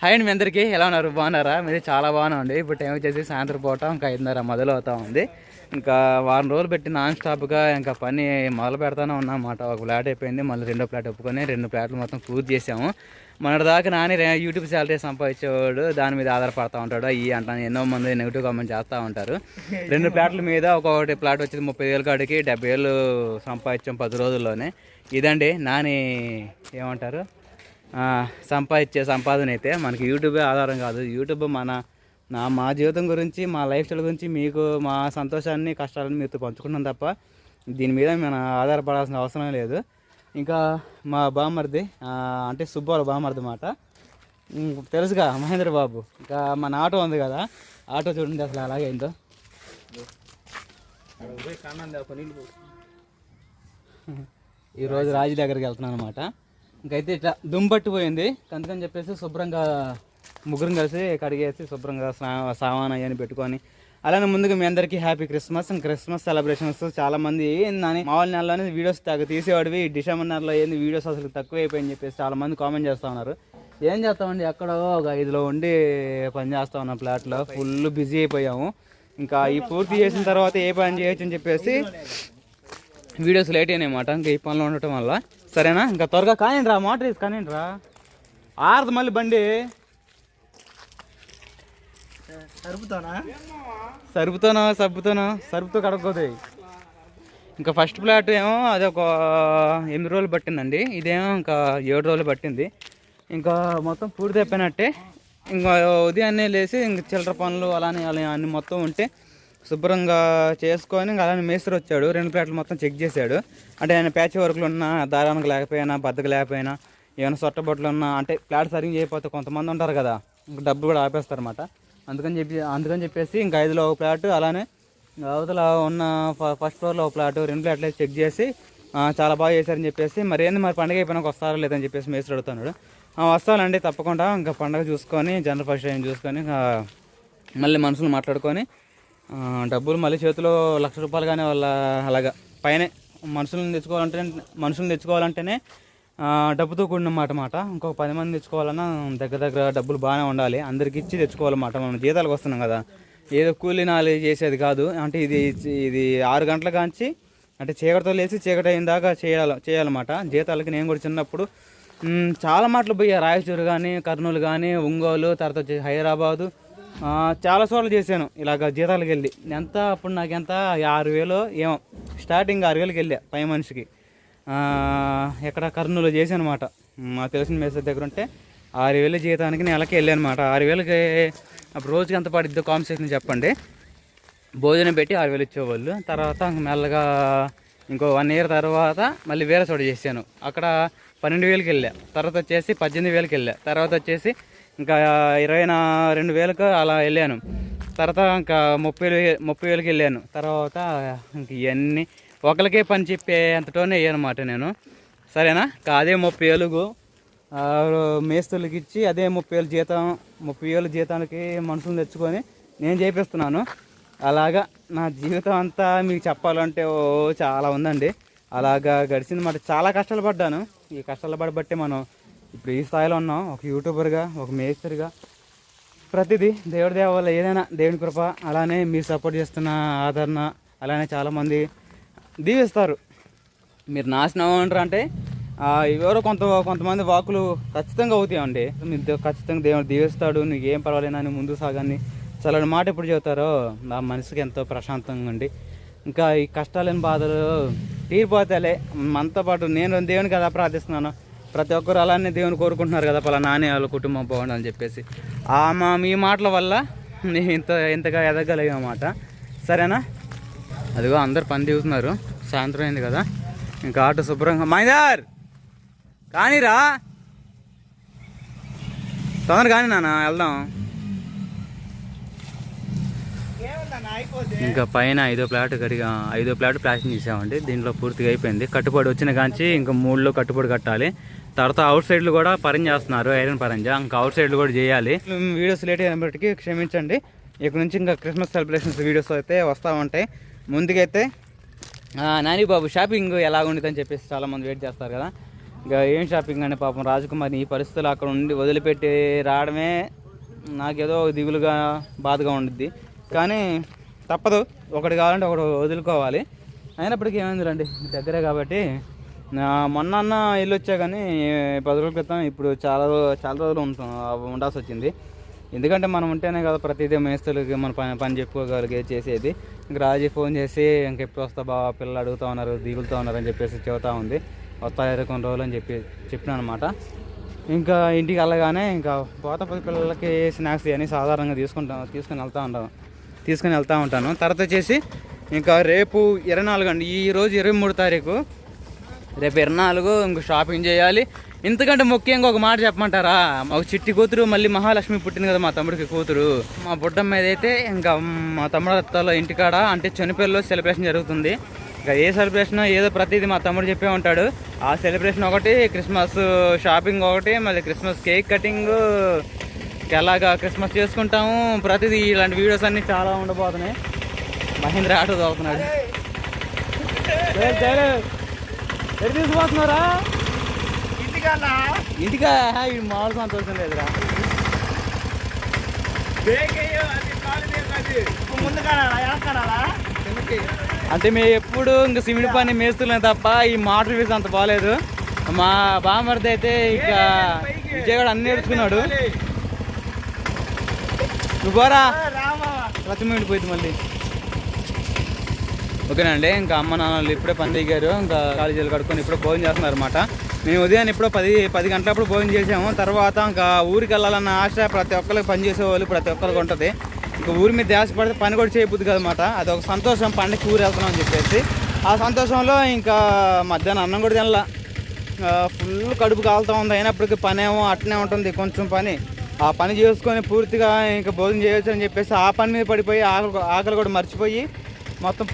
Hi అండి, మీ అందరికీ ఎలా ఉన్నారు? బాగున్నారా? మీరు చాలా బాగున్నాండి. ఇప్పుడు టైం వచ్చేసి సాయంత్రం పూట ఇంకా 5:30 మొదలవుతా ఉంది. ఇంకా వారం రోజులు పెట్టి నాన్ స్టాప్గా ఇంకా పని మొదలు పెడతానే ఉన్నామన్నమాట. ఒక ప్లాట్ అయిపోయింది, మళ్ళీ రెండో ప్లాట్ ఒప్పుకొని 2 ప్లాట్లు మొత్తం పూర్తి చేసాము. మొన్నటిదాకా నాని యూట్యూబ్ శాలరీ సంపాదించేవాడు, దాని మీద ఆధారపడతా ఉంటాడు. అయ్యి అంటాను, ఎన్నో మంది నెగిటివ్ కామెంట్ చేస్తూ ఉంటారు. 2 ప్లాట్ల మీద ఒక్కొక్కటి ప్లాట్ వచ్చేది 30,000 కాడికి 70,000 సంపాదించాం 10 రోజుల్లోనే. ఇదండి నాని ఏమంటారు సంపాదించే సంపాదన. అయితే మనకి యూట్యూబే ఆధారం కాదు. యూట్యూబ్ మా జీవితం గురించి, మా లైఫ్ స్టైల్ గురించి, మీకు మా సంతోషాన్ని కష్టాలను మీతో పంచుకుంటాం తప్ప దీని మీద మనం ఆధారపడాల్సిన అవసరం లేదు. ఇంకా మా బామ్మర్ది అంటే సుబ్బారావు బామ్మర్ది మాట తెలుసుగా, మహేంద్ర బాబు. ఇంకా మన ఆటో ఉంది కదా, ఆటో చూడండి అసలు అలాగైందో. ఈరోజు రాజు దగ్గరికి వెళ్తున్నాను అనమాట. ఇంకైతే ఇట్లా దుంపట్టిపోయింది, అందుకని చెప్పేసి శుభ్రంగా ముగ్గురం కలిసి కడిగేసి శుభ్రంగా సామాన్ అవన్నీ పెట్టుకొని, అలానే ముందుగా మీ అందరికీ హ్యాపీ క్రిస్మస్. క్రిస్మస్ సెలబ్రేషన్స్ చాలామంది ఏందని మామూలు నెలలోనే వీడియోస్ తీసేవాడివి, డిసెంబర్ నెలలో ఏంది వీడియోస్ అసలు తక్కువ అయిపోయిందని చెప్పేసి చాలామంది కామెంట్ చేస్తూ ఉన్నారు. ఏం చేస్తామండి, ఎక్కడో ఒక 5లో ఉండి పని చేస్తూ ఉన్నాం. ఫ్లాట్లో ఫుల్ బిజీ అయిపోయాము. ఇంకా ఈ పూర్తి చేసిన తర్వాత ఏ పని చేయొచ్చు అని చెప్పేసి వీడియోస్ లేట్ అయినాయన్నమాట. ఇంకా ఈ పనిలో ఉండటం వల్ల. సరేనా, ఇంకా త్వరగా కానివ్వండి రా, మోటార్ వేసి కానివ్వండి రా, ఆరదు మళ్ళీ బండి. సరుపుతో కడగపోతాయి. ఇంకా ఫస్ట్ ప్లాట్ ఏమో అది ఒక 8 రోజులు పట్టిందండి, ఇదేమో ఇంకా 7 రోజులు పట్టింది. ఇంకా మొత్తం పూర్తి అయిపోయినట్టే. ఇంకా ఉదయాన్నే లేచి ఇంక చిల్లర పనులు అలానే అన్నీ మొత్తం ఉంటే శుభ్రంగా చేసుకొని అలానే మేస్త్రి వచ్చాడు, 2 ప్లాట్లు మొత్తం చెక్ చేశాడు. అంటే ఆయన ప్యాచ్ వర్క్లు ఉన్నా, దారానికి లేకపోయినా, బద్దకు లేకపోయినా, ఏమైనా సొట్టబొట్లు ఉన్నా, అంటే ప్లాట్ సరిగ్గా చేయకపోతే కొంతమంది ఉంటారు కదా, ఇంకా డబ్బులు కూడా ఆపేస్తారన్నమాట. అందుకని చెప్పేసి ఇంకా 5లో ఒక ప్లాట్, అలానే అవతల ఉన్న ఫస్ట్ ఫ్లోర్లో ఒక ప్లాట్, 2 ప్లాట్లు చెక్ చేసి చాలా బాగా చేశారని చెప్పేసి, మరి పండుగ అయిపోయినాక వస్తారో లేదని చెప్పేసి మేస్త్రి అడుగుతున్నాడు. వస్తానండి తప్పకుండా. ఇంకా పండుగ చూసుకొని, జనరల్ ఫస్ట్ టైం చూసుకొని మళ్ళీ మనుషులు మాట్లాడుకొని డబ్బులు మళ్ళీ చేతిలో 1,00,000 రూపాయలు కానీ వాళ్ళ అలాగా పైనే మనుషులను తెచ్చుకోవాలంటేనే డబ్బుతో కూడిన మాట. ఇంకొక 10 మంది తెచ్చుకోవాలన్నా దగ్గర డబ్బులు బాగానే ఉండాలి. అందరికి ఇచ్చి తెచ్చుకోవాలన్నమాట. మనం జీతాలకు వస్తున్నాం కదా, ఏదో కూలీ నాలి చేసేది కాదు. అంటే ఇది 6 గంటల కాంచి, అంటే చీకటితో లేచి చీకటి అయిన దాకా చేయాలన్నమాట. జీతాలకి నేను కూడా చిన్నప్పుడు చాలా మాటలు పోయా, రాయచూరు కానీ, కర్నూలు కానీ, ఒంగోలు, తర్వాత వచ్చి హైదరాబాదు, చాలా చోట్ల చేశాను ఇలాగ జీతాలకు వెళ్ళి. అప్పుడు నాకు ఎంత 6,000 ఏమో, స్టార్టింగ్ 6,000కి వెళ్ళా పై మనిషికి. ఎక్కడ కర్నూలు చేశాను అనమాట. మా తెలిసిన మేస్త్రి దగ్గర ఉంటే 6,000 జీతానికి నెలకి వెళ్ళాను అనమాట. 6,000కి అప్పుడు రోజుకి ఎంత పడిద్దో కాంపిటీషన్ చెప్పండి. భోజనం పెట్టి 6,000 ఇచ్చేవాళ్ళు. తర్వాత మెల్లగా ఇంకో 1 ఇయర్ తర్వాత మళ్ళీ వేరే చోట చేశాను, అక్కడ 12,000కి వెళ్ళా. తర్వాత వచ్చేసి 18,000కి వెళ్ళా. తర్వాత వచ్చేసి ఇంకా 22,000కి అలా వెళ్ళాను. తర్వాత ఇంకా 30,000కి వెళ్ళాను. తర్వాత ఇంక ఇవన్నీ ఒకరికే పని చెప్పే అంతటోనే అయ్యానమాట నేను. సరేనా, అదే 30,000 మేస్తులకి ఇచ్చి, అదే 30,000 జీతానికి మనుషులు తెచ్చుకొని నేను చేపిస్తున్నాను. అలాగా నా జీవితం అంతా మీకు చెప్పాలంటే చాలా ఉందండి. అలాగా గడిచింది మాట. చాలా కష్టాలు పడ్డాను. ఈ కష్టాలు పడబట్టే మనం ఇప్పుడు ఈ స్థాయిలో ఉన్నాం. ఒక యూట్యూబర్గా, ఒక మేస్త్రిగా, ప్రతిదీ దేవుడి దేవ వల్ల, ఏదైనా దేవుని కృప, అలానే మీరు సపోర్ట్ చేస్తున్న ఆదరణ, అలానే చాలామంది దీవిస్తారు. మీరు నాశనం అంటారు అంటే ఎవరో కొంతమంది వాకులు ఖచ్చితంగా అవుతాయండి. మీరు ఖచ్చితంగా దేవుడు దీవిస్తాడు, నీకు ఏం పర్వాలేదని ముందు సాగాన్ని చల్లని మాట ఎప్పుడు చెబుతారో నా మనసుకి ఎంతో ప్రశాంతంగా ఉండి, ఇంకా ఈ కష్టాలేని బాధలు తీరిపోతాలే. మనతో పాటు నేను దేవునికి కదా ప్రార్థిస్తున్నాను, ప్రతి ఒక్కరు అలానే దేవుని కోరుకుంటున్నారు కదా, పలా నానే వాళ్ళ కుటుంబం బాగుండాలని చెప్పేసి. మీ మాటల వల్ల నేను ఇంతగా ఎదగలిగామాట. సరేనా, అదిగో అందరు పని దిగుతున్నారు, సాయంత్రం అయింది కదా. ఇంకా ఆటో శుభ్రంగా మైదార్ కానీరా, తొందర కానీ నాన్న వెళ్దాం. ఇంకా పైన 5వ ప్లాట్ ప్లాస్టింగ్ చేసామండి. దీంట్లో పూర్తిగా అయిపోయింది. కట్టుబడి వచ్చిన కాంచి ఇంకా 3లో కట్టుబడి కట్టాలి. తర్వాత అవుట్ సైడ్లు కూడా పరంజ చేస్తున్నారు, ఐరన్ పరంజ. ఇంకా అవుట్ సైడ్లు కూడా చేయాలి. వీడియోస్ లేట్ అయినప్పటికీ క్షమించండి. ఇక్కడ నుంచి ఇంకా క్రిస్మస్ సెలబ్రేషన్స్ వీడియోస్ అయితే వస్తూ ఉంటాయి. ముందుకైతే నాని బాబు షాపింగ్ ఎలా ఉండిద్దని చెప్పేసి చాలామంది వెయిట్ చేస్తారు కదా. ఇక ఏం షాపింగ్ అండి పాపం రాజకుమారి ఈ పరిస్థితులు అక్కడ ఉండి వదిలిపెట్టి రావడమే నాకేదో దిగులుగా బాధగా ఉండిద్ది. కానీ తప్పదు, ఒకటి కావాలంటే ఒకటి వదులుకోవాలి. అయినప్పటికీ ఏమైందిలండి దగ్గరే కాబట్టి మొన్న వెళ్ళొచ్చా కానీ 10 రోజుల క్రితం. ఇప్పుడు చాలా రోజులు ఉండాల్సి వచ్చింది. ఎందుకంటే మనం ఉంటేనే కదా ప్రతిదీ మేస్తులకి మన పని చెప్పుకోగలిగే చేసేది. ఇంక రాజీ ఫోన్ చేసి ఇంకెప్పుడు వస్తా బావ, పిల్లలు అడుగుతూ ఉన్నారు, దిగులుతూ ఉన్నారు అని చెప్పేసి చెబుతూ ఉంది. వస్తా 20 రోజులు అని చెప్పినాను అనమాట. ఇంకా ఇంటికి వెళ్ళగానే ఇంకా పోత పిల్లలకి స్నాక్స్ ఇవన్నీ సాధారణంగా తీసుకొని వెళ్తూ ఉంటాను. తర్వాత వచ్చేసి ఇంకా రేపు 24 అండి, ఈరోజు 23 తారీఖు, రేపు 24 ఇంకో షాపింగ్ చేయాలి. ఇంతకంటే ముఖ్యంగా ఒక మాట చెప్పమంటారా, ఒక చిట్టి కూతురు మళ్ళీ మహాలక్ష్మి పుట్టింది కదా మా తమ్ముడికి కూతురు. మా బుడ్డం మీద అయితే ఇంకా మా తమ్ముడు ఇంటికాడ అంటే చనిపోయిలో సెలబ్రేషన్ జరుగుతుంది. ఇంకా ఏ సెలబ్రేషన్ ఏదో ప్రతిదీ మా తమ్ముడు చెప్పే ఉంటాడు. ఆ సెలబ్రేషన్ ఒకటి, క్రిస్మస్ షాపింగ్ ఒకటి, మళ్ళీ క్రిస్మస్ కేక్ కటింగ్, ఎలాగా క్రిస్మస్ చేసుకుంటాము ప్రతిదీ. ఇలాంటి వీడియోస్ అన్నీ చాలా ఉండబోతున్నాయి. మహేంద్ర ఆటో తోగుతున్నాడు. ఎటు తీసుకుపోతున్నారా? ఇంటికా ఇది మామూలు సంతోషం లేదురా. అంటే మేము ఎప్పుడు ఇంకా సిమెంట్ పని మేస్తున్నాం తప్ప ఈ మోటార్ వేసి అంత బాగాలేదు. మా బామర్ది అయితే ఇక విజయవాడ అన్ని నేర్చుకున్నాడు. నువ్వు పోరా, రచ్చమిండి పోయింది మళ్ళీ. ఓకేనండి, ఇంకా అమ్మ నాన్నలు ఇప్పుడే పని దిగారు. ఇంకా కాలేజీలు కడుక్కొని ఇప్పుడే భోజనం చేస్తున్నారు అనమాట. మేము ఉదయాన్ని ఇప్పుడు 10 గంటలప్పుడు భోజనం చేసాము. తర్వాత ఇంకా ఊరికి వెళ్ళాలన్న ఆశ ప్రతి ఒక్కరికి, పని చేసేవాళ్ళు ప్రతి ఒక్కరికి ఉంటుంది. ఇంకా ఊరి మీద ధ్యాస పడితే పని కూడా చేయబుద్ది కదనమాట. అది ఒక సంతోషం, పండుగ ఊరు వెళ్తున్నాం అని చెప్పేసి. ఆ సంతోషంలో ఇంకా మధ్యాహ్నం అన్నం కూడా తినలా, ఫుల్ కడుపు కాలుతూ ఉంది. అయినప్పటికీ పని ఏమో అట్నే ఉంటుంది, కొంచెం పని. ఆ పని చేసుకొని పూర్తిగా ఇంకా భోజనం చేయొచ్చు అని చెప్పేసి ఆ పని మీద పడిపోయి ఆకలి కూడా మర్చిపోయి మొత్తం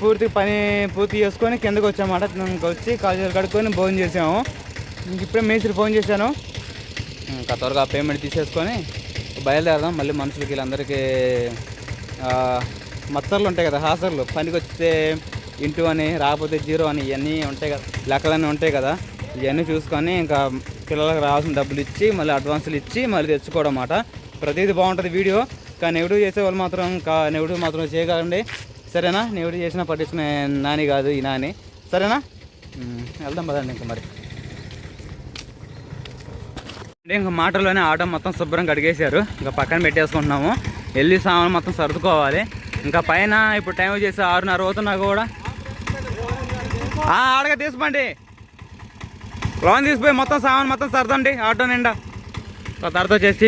పూర్తి చేసుకొని కిందకు వచ్చామన్నమాట. ఇంకా వచ్చి కాలేజీలు కడుక్కొని భోజనం చేసాము. ఇంక ఇప్పుడే మేస్త్రి ఫోన్ చేశాను, ఇంకా త్వరగా పేమెంట్ తీసేసుకొని బయలుదేరదాం. మళ్ళీ మనుషులకి వీళ్ళందరికీ మచ్చర్లు ఉంటాయి కదా, హాసర్లు, పనికి వస్తే ఇంటూ అని రాకపోతే 0 అని ఇవన్నీ ఉంటాయి కదా, లెక్కలన్నీ ఉంటాయి కదా. ఇవన్నీ చూసుకొని ఇంకా పిల్లలకు రావాల్సిన డబ్బులు ఇచ్చి మళ్ళీ అడ్వాన్సులు ఇచ్చి మళ్ళీ తెచ్చుకోవడం అన్నమాట. ప్రతిదీ బాగుంటుంది వీడియో. కానీ నెగిటివ్ చేసేవాళ్ళు మాత్రం నెగిటివ్ మాత్రం చేయగలండి, సరేనా? నెగిటివ్ చేసినా పట్టించుకునే నాని కాదు ఈ నాని, సరేనా? వెళ్దాం పదండి. ఇంకా మరి ఇంకా మాటల్లోనే ఆటో మొత్తం శుభ్రంగా కడిగేశారు. ఇంకా పక్కన పెట్టేసుకుంటున్నాము. వెళ్ళి సామాన్ మొత్తం సర్దుకోవాలి. ఇంకా పైన ఇప్పుడు టైం వచ్చేసి 6:30 అవుతున్నా కూడా ఆడగా తీసుకోండి, లోన్ తీసిపోయి మొత్తం సామాన్ మొత్తం సర్దండి ఆటో నిండా. తర్వాత వచ్చేసి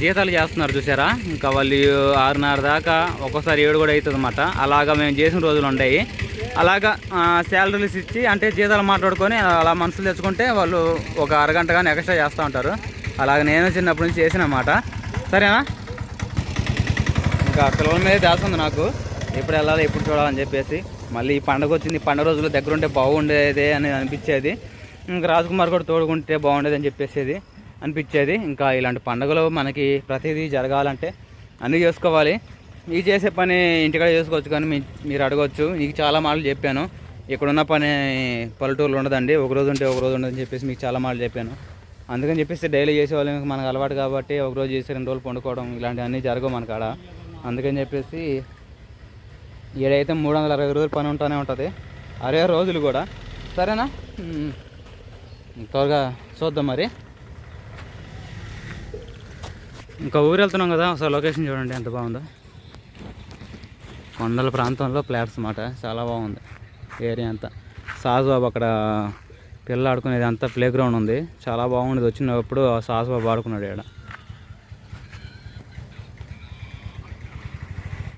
జీతాలు చేస్తున్నారు చూసారా. ఇంకా వాళ్ళు 6:30 దాకా, ఒక్కోసారి 7 కూడా అవుతుంది అన్నమాట. అలాగా మేము చేసిన రోజులు ఉంటాయి. అలాగా శాలరీస్ ఇచ్చి అంటే జీతాలు మాట్లాడుకొని అలా మనుషులు తెచ్చుకుంటే వాళ్ళు ఒక అరగంట కానీ ఎక్స్ట్రా చేస్తూ ఉంటారు. అలాగ నేను చిన్నప్పటి నుంచి చేసిన అన్నమాట, సరేనా? ఇంకా పిల్లల మీద చేస్తుంది నాకు, ఎప్పుడు వెళ్ళాలి ఎప్పుడు చూడాలని చెప్పేసి. మళ్ళీ ఈ పండుగ వచ్చింది, పండుగ రోజుల్లో దగ్గర ఉంటే బాగుండేది అని అనిపించేది. ఇంకా రాజ్కుమార్ కూడా తోడుకుంటే బాగుండేది అని చెప్పేసి అనిపించేది. ఇంకా ఇలాంటి పండుగలు మనకి ప్రతిదీ జరగాలంటే అన్నీ చేసుకోవాలి. మీకు చేసే పని ఇంటికాడ చేసుకోవచ్చు, కానీ మీరు అడగవచ్చు. నీకు చాలా మాటలు చెప్పాను, ఇక్కడున్న పని పల్లెటూరులో ఉండదండి, ఒక రోజు ఉంటే ఒక రోజు ఉండదని చెప్పేసి మీకు చాలా మాటలు చెప్పాను. అందుకని చెప్పేసి డైలీ చేసేవాళ్ళం మనకు అలవాటు కాబట్టి ఒక రోజు చేసి 2 రోజులు పండుకోవడం ఇలాంటివన్నీ జరగవు మన కాడ. అందుకని చెప్పేసి ఏడైతే 360 రోజులు పని ఉంటూనే ఉంటుంది, 60 రోజులు కూడా, సరేనా? త్వరగా చూద్దాం మరి. ఇంకా ఊరు వెళ్తున్నాం కదా, అసలు లొకేషన్ చూడండి ఎంత బాగుందో. కొండల ప్రాంతంలో ఫ్లాట్స్ అన్నమాట, చాలా బాగుంది ఏరియా అంతా. సాజుబాబు అక్కడ పిల్లలు ఆడుకునేది అంతా ప్లే గ్రౌండ్ ఉంది, చాలా బాగుండేది. వచ్చినప్పుడు సాజుబాబు ఆడుకున్నాడు ఇక్కడ.